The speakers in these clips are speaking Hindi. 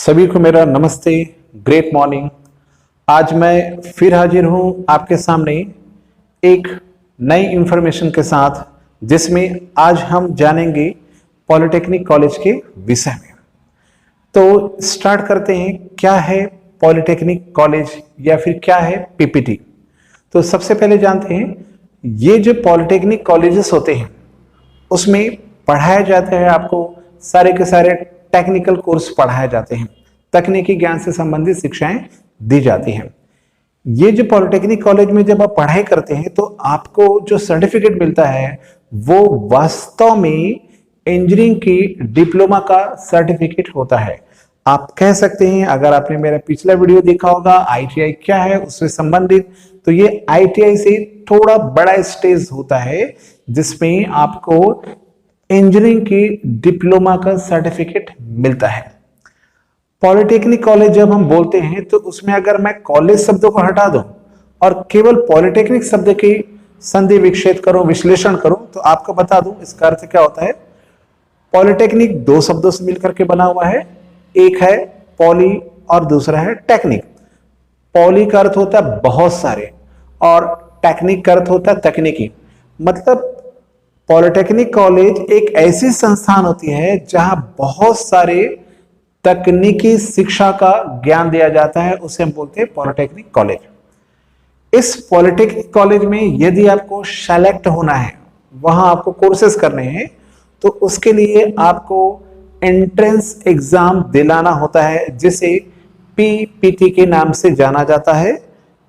सभी को मेरा नमस्ते, ग्रेट मॉर्निंग। आज मैं फिर हाजिर हूं आपके सामने एक नई इंफॉर्मेशन के साथ, जिसमें आज हम जानेंगे पॉलिटेक्निक कॉलेज के विषय में। तो स्टार्ट करते हैं, क्या है पॉलिटेक्निक कॉलेज या फिर क्या है पीपीटी। तो सबसे पहले जानते हैं, ये जो पॉलिटेक्निक कॉलेजेस होते हैं उसमें पढ़ाया जाता है, आपको सारे के सारे टेक्निकल कोर्स पढ़ाए जाते हैं, तकनीकी ज्ञान से संबंधित शिक्षाएं दी जाती हैं। ये जो पॉलिटेक्निक कॉलेज में जब आप पढ़ाई करते हैं तो आपको जो सर्टिफिकेट मिलता है वो वास्तव में इंजीनियरिंग की डिप्लोमा का सर्टिफिकेट होता है। आप कह सकते हैं, अगर आपने मेरा पिछला वीडियो देखा होगा आईटीआई क्या है उससे संबंधित, तो ये आईटीआई से थोड़ा बड़ा स्टेज होता है जिसमें आपको इंजीनियरिंग की डिप्लोमा का सर्टिफिकेट मिलता है। पॉलिटेक्निक कॉलेज जब हम बोलते हैं तो उसमें अगर मैं कॉलेज शब्दों को हटा दूं और केवल पॉलिटेक्निक शब्द की संधि विच्छेद करूं, विश्लेषण करूं, तो आपको बता दूं इसका अर्थ क्या होता है। पॉलिटेक्निक दो शब्दों से मिलकर के बना हुआ है, एक है पॉली और दूसरा है टेक्निक। पॉली का अर्थ होता है बहुत सारे और टेक्निक का अर्थ होता है तकनीकी। मतलब पॉलिटेक्निक कॉलेज एक ऐसी संस्थान होती है जहां बहुत सारे तकनीकी शिक्षा का ज्ञान दिया जाता है, उसे हम बोलते हैं पॉलिटेक्निक कॉलेज। इस पॉलिटेक्निक कॉलेज में यदि आपको सेलेक्ट होना है, वहां आपको कोर्सेज करने हैं, तो उसके लिए आपको एंट्रेंस एग्जाम दिलाना होता है, जिसे पीपीटी के नाम से जाना जाता है।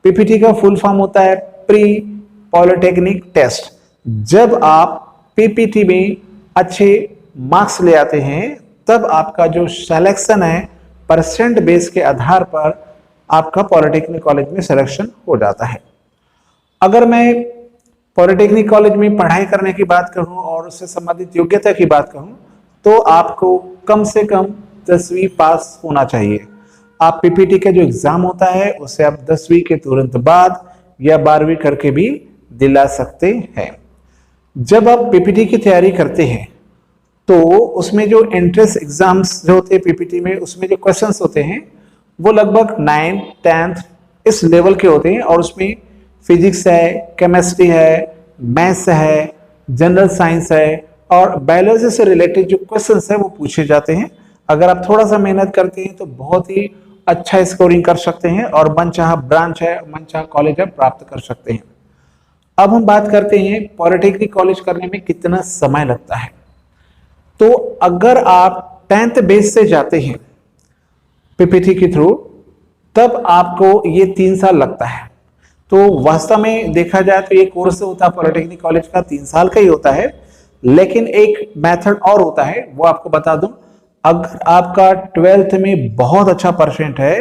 पीपीटी का फुल फॉर्म होता है प्री पॉलिटेक्निक टेस्ट। जब आप पीपीटी में अच्छे मार्क्स ले आते हैं तब आपका जो सिलेक्शन है परसेंट बेस के आधार पर आपका पॉलिटेक्निक कॉलेज में सिलेक्शन हो जाता है। अगर मैं पॉलिटेक्निक कॉलेज में पढ़ाई करने की बात करूं और उससे संबंधित योग्यता की बात कहूं तो आपको कम से कम 10वीं पास होना चाहिए। आप पीपीटी का जो एग्जाम होता है उसे आप 10वीं के तुरंत बाद या 12वीं करके भी दिला सकते हैं। जब आप पीपीटी की तैयारी करते हैं तो उसमें जो एंट्रेंस एग्जाम्स जो होते हैं पीपीटी में, उसमें जो क्वेश्चंस होते हैं वो लगभग 9th 10th इस लेवल के होते हैं, और उसमें फिजिक्स है, केमिस्ट्री है, मैथ्स है, जनरल साइंस है और बायोलॉजी से रिलेटेड जो क्वेश्चंस है वो पूछे जाते हैं। अगर आप थोड़ा सा मेहनत करते हैं तो बहुत ही अच्छा स्कोरिंग कर सकते हैं और मनचाहा ब्रांच है, मनचाहा कॉलेज है, प्राप्त कर सकते हैं। अब हम बात करते हैं पॉलिटेक्निक कॉलेज करने में कितना समय लगता है। तो अगर आप 10th बेस से जाते हैं पीपीटी के थ्रू, तब आपको ये 3 साल लगता है। तो वास्तव में देखा जाए तो ये कोर्स होता है पॉलिटेक्निक कॉलेज का 3 साल का ही होता है, लेकिन एक मेथड और होता है, वो आपको बता दूं। अगर आपका 12th में बहुत अच्छा परसेंट है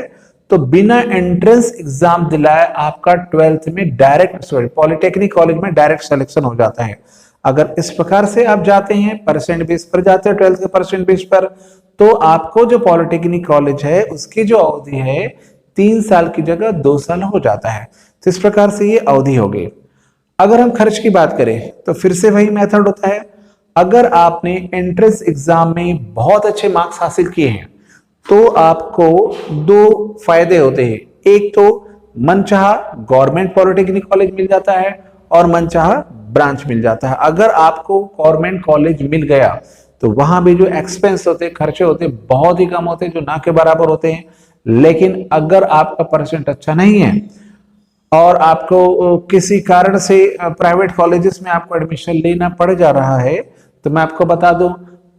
तो बिना एंट्रेंस एग्जाम दिलाए आपका 12th में डायरेक्ट पॉलिटेक्निक कॉलेज में डायरेक्ट सिलेक्शन हो जाता है। अगर इस प्रकार से आप जाते हैं, परसेंट बेस पर जाते हैं 12th के परसेंट बेस पर, तो आपको जो पॉलिटेक्निक कॉलेज है उसकी जो अवधि है 3 साल की जगह 2 साल हो जाता है। तो इस प्रकार से ये अवधि हो गई। अगर हम खर्च की बात करें तो फिर से वही मेथड होता है। अगर आपने एंट्रेंस एग्जाम में बहुत अच्छे मार्क्स हासिल किए हैं तो आपको 2 फायदे होते हैं। एक तो मनचाहा गवर्नमेंट पॉलिटेक्निक कॉलेज मिल जाता है और मनचाहा ब्रांच मिल जाता है। अगर आपको गवर्नमेंट कॉलेज मिल गया तो वहां भी जो एक्सपेंस होते हैं, खर्चे होते हैं, बहुत ही कम होते हैं, जो ना के बराबर होते हैं। लेकिन अगर आपका परसेंट अच्छा नहीं है और आपको किसी कारण से प्राइवेट कॉलेजेस में आपको एडमिशन लेना पड़ जा रहा है, तो मैं आपको बता दूं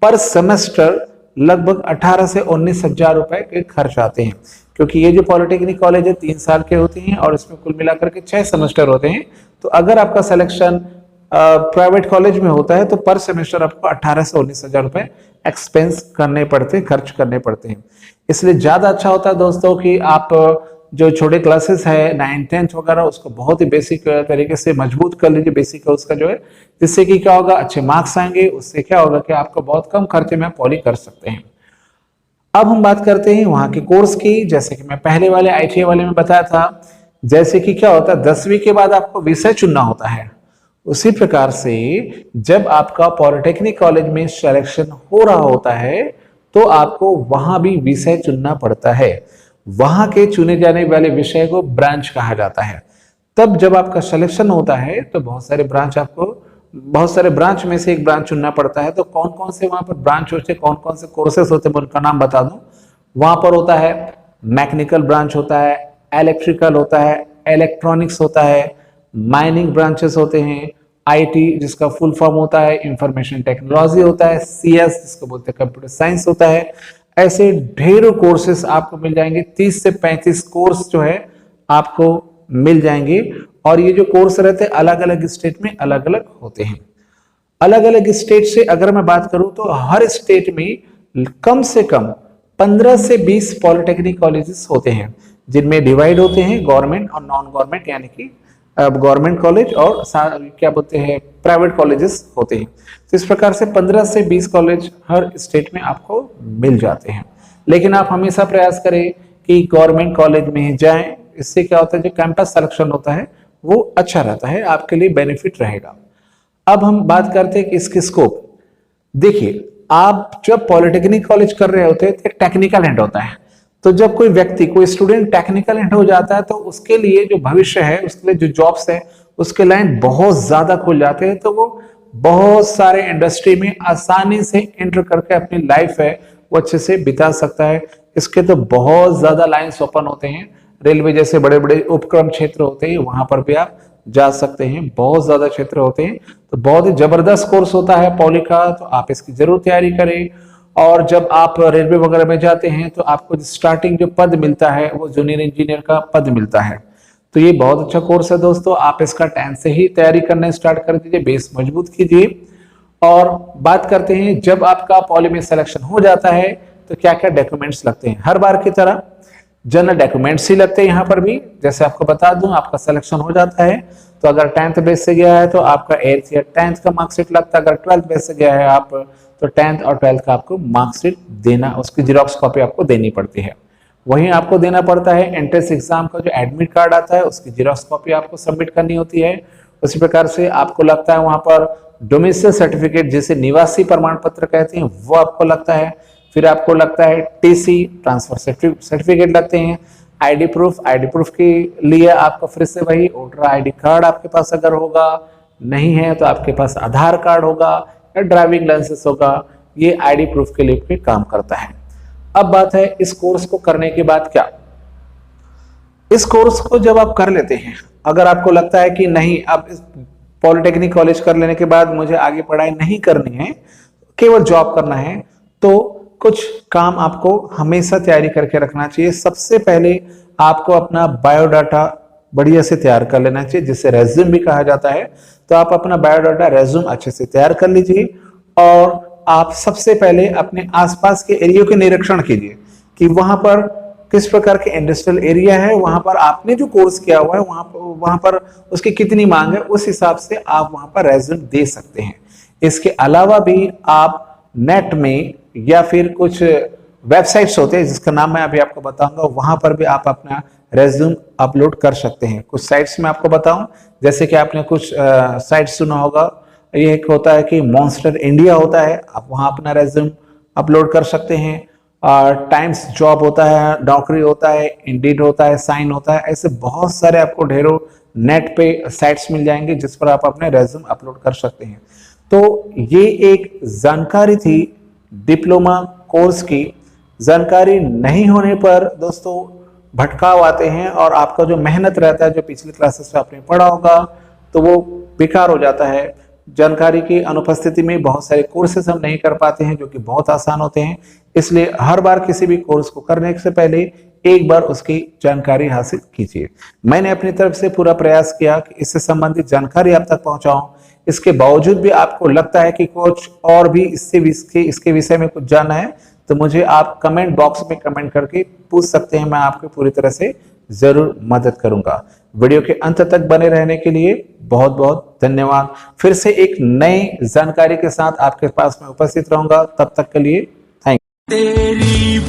पर सेमेस्टर लगभग 18 से 19 हजार रुपए के खर्च आते हैं। क्योंकि ये जो पॉलिटेक्निक कॉलेज है 3 साल के होते हैं और इसमें कुल मिलाकर के 6 सेमेस्टर होते हैं। तो अगर आपका सिलेक्शन प्राइवेट कॉलेज में होता है तो पर सेमेस्टर आपको 18 से 19 हजार रुपए एक्सपेंस करने पड़ते हैं, खर्च करने पड़ते हैं। इसलिए ज्यादा अच्छा होता है दोस्तों कि आप जो छोटे क्लासेस है 9th 10th वगैरह उसको बहुत ही बेसिक तरीके से मजबूत कर लीजिए, बेसिक है उसका जो है, जिससे कि क्या होगा, अच्छे मार्क्स आएंगे। उससे क्या होगा कि आपको बहुत कम खर्चे में पॉली कर सकते हैं। अब हम बात करते हैं वहां के कोर्स की। जैसे कि मैं पहले वाले आईटीआई वाले में बताया था, जैसे कि क्या होता है 10वीं के बाद आपको विषय चुनना होता है, उसी प्रकार से जब आपका पॉलिटेक्निक कॉलेज में सिलेक्शन हो रहा होता है तो आपको वहां भी विषय चुनना पड़ता है। वहां के चुने जाने वाले विषय को ब्रांच कहा जाता है। तब जब आपका सिलेक्शन होता है तो बहुत सारे ब्रांच में से एक ब्रांच चुनना पड़ता है। तो कौन कौन से वहां पर ब्रांच होते हैं, कौन कौन से कोर्सेस होते हैं, मैं उनका नाम बता दूं। वहां पर होता है मैकेनिकल ब्रांच होता है, इलेक्ट्रिकल होता है, इलेक्ट्रॉनिक्स होता है, माइनिंग ब्रांचेस होते हैं, आईटी जिसका फुल फॉर्म होता है इंफॉर्मेशन टेक्नोलॉजी होता है, सीएस जिसको बोलते हैं कंप्यूटर साइंस होता है। ऐसे ढेरों कोर्सेस आपको मिल जाएंगे। 30 से 35 कोर्स जो है आपको मिल जाएंगे। और ये जो कोर्स रहते हैं अलग अलग स्टेट में अलग अलग होते हैं। अलग अलग स्टेट से अगर मैं बात करूं तो हर स्टेट में कम से कम 15 से 20 पॉलिटेक्निक कॉलेजेस होते हैं, जिनमें डिवाइड होते हैं गवर्नमेंट और नॉन गवर्नमेंट, यानी कि गवर्नमेंट कॉलेज और क्या बोलते हैं प्राइवेट कॉलेजेस होते हैं। तो इस प्रकार से 15 से 20 कॉलेज हर स्टेट में आपको मिल जाते हैं। लेकिन आप हमेशा प्रयास करें कि गवर्नमेंट कॉलेज में जाएं। इससे क्या होता है, जो कैंपस सिलेक्शन होता है वो अच्छा रहता है, आपके लिए बेनिफिट रहेगा। अब हम बात करते हैं कि इसकी स्कोप। देखिए, आप जब पॉलिटेक्निक कॉलेज कर रहे होते हैं तो टेक्निकल एंड होता है। तो जब कोई व्यक्ति, कोई स्टूडेंट टेक्निकल एंड हो जाता है तो उसके लिए जो भविष्य है, उसके लिए जो जॉब्स है, उसके लाइन बहुत ज्यादा खुल जाते हैं। तो वो बहुत सारे इंडस्ट्री में आसानी से एंटर करके अपनी लाइफ है वो अच्छे से बिता सकता है। इसके तो बहुत ज्यादा लाइन्स ओपन होते हैं। रेलवे जैसे बड़े बड़े उपक्रम क्षेत्र होते हैं, वहां पर भी आप जा सकते हैं। बहुत ज्यादा क्षेत्र होते हैं। तो बहुत ही जबरदस्त कोर्स होता है पॉली का, तो आप इसकी जरूर तैयारी करें। और जब आप रेलवे वगैरह में जाते हैं तो आपको स्टार्टिंग जो पद मिलता है वो जूनियर इंजीनियर का पद मिलता है। तो ये बहुत अच्छा कोर्स है दोस्तों। आप इसका 10 से ही तैयारी करना स्टार्ट कर दीजिए, बेस मजबूत कीजिए। और बात करते हैं, जब आपका पॉली में सिलेक्शन हो जाता है तो क्या क्या डॉक्यूमेंट्स लगते हैं। हर बार की तरह जनरल डॉक्यूमेंट्स ही लगते हैं यहाँ पर भी। जैसे आपको बता दूं, आपका सिलेक्शन हो जाता है तो अगर 10th बेस से गया है तो आपका 8th या 10th का मार्कशीट लगता है। अगर 12th बेस से गया है आप तो 10th और 12th का आपको मार्कशीट देना, उसकी जीरोक्स कॉपी आपको देनी पड़ती है। वहीं आपको देना पड़ता है एंट्रेंस एग्जाम का जो एडमिट कार्ड आता है, उसकी जीरोक्स कॉपी आपको सबमिट करनी होती है। उसी प्रकार से आपको लगता है वहां पर डोमिसाइल सर्टिफिकेट, जिसे निवासी प्रमाण पत्र कहते हैं, वो आपको लगता है। फिर आपको लगता है टीसी, ट्रांसफर सर्टिफिकेट लगते हैं। आईडी प्रूफ के लिए आपको फिर से वही वोटर आईडी कार्ड आपके पास अगर होगा, नहीं है तो आपके पास आधार कार्ड होगा या ड्राइविंग लाइसेंस होगा। ये आईडी प्रूफ के लिए भी काम करता है। अब बात है इस कोर्स को करने के बाद क्या। इस कोर्स को जब आप कर लेते हैं, अगर आपको लगता है कि नहीं, अब इस पॉलिटेक्निक कॉलेज कर लेने के बाद मुझे आगे पढ़ाई नहीं करनी है, केवल जॉब करना है, तो कुछ काम आपको हमेशा तैयारी करके रखना चाहिए। सबसे पहले आपको अपना बायोडाटा बढ़िया से तैयार कर लेना चाहिए, जिसे रेज्यूम भी कहा जाता है। तो आप अपना बायोडाटा रेज्यूम अच्छे से तैयार कर लीजिए। और आप सबसे पहले अपने आसपास के एरिया के निरीक्षण कीजिए कि वहां पर किस प्रकार के इंडस्ट्रियल एरिया है, वहां पर आपने जो कोर्स किया हुआ है वहां पर उसकी कितनी मांग है, उस हिसाब से आप वहां पर रेज्यूम दे सकते हैं। इसके अलावा भी आप नेट में या फिर कुछ वेबसाइट्स होते हैं जिसका नाम मैं अभी आपको बताऊंगा, वहां पर भी आप अपना रेज्यूम अपलोड कर सकते हैं। कुछ साइट्स में आपको बताऊं, जैसे कि आपने कुछ साइट सुना होगा, ये एक होता है कि मॉन्स्टर इंडिया होता है, आप वहां अपना रेज्यूम अपलोड कर सकते हैं। टाइम्स जॉब होता है, नौकरी होता है, इंडीड होता है, साइन होता है। ऐसे बहुत सारे आपको ढेरों नेट पे साइट्स मिल जाएंगे जिस पर आप अपने रेज्यूम अपलोड कर सकते हैं। तो ये एक जानकारी थी डिप्लोमा कोर्स की। जानकारी नहीं होने पर दोस्तों भटकाव आते हैं और आपका जो मेहनत रहता है, जो पिछली क्लासेस में आपने पढ़ा होगा, तो वो बेकार हो जाता है। जानकारी की अनुपस्थिति में बहुत सारे कोर्सेस हम नहीं कर पाते हैं जो कि बहुत आसान होते हैं। इसलिए हर बार किसी भी कोर्स को करने से पहले एक बार उसकी जानकारी हासिल कीजिए। मैंने अपनी तरफ से पूरा प्रयास किया कि इससे संबंधित जानकारी आप तक पहुंचाऊं। इसके बावजूद भी आपको लगता है कि कुछ और भी इसके विषय में कुछ जानना है, तो मुझे आप कमेंट बॉक्स में कमेंट करके पूछ सकते हैं। मैं आपको पूरी तरह से जरूर मदद करूंगा। वीडियो के अंत तक बने रहने के लिए बहुत बहुत धन्यवाद। फिर से एक नई जानकारी के साथ आपके पास मैं उपस्थित रहूंगा। तब तक के लिए थैंक यू।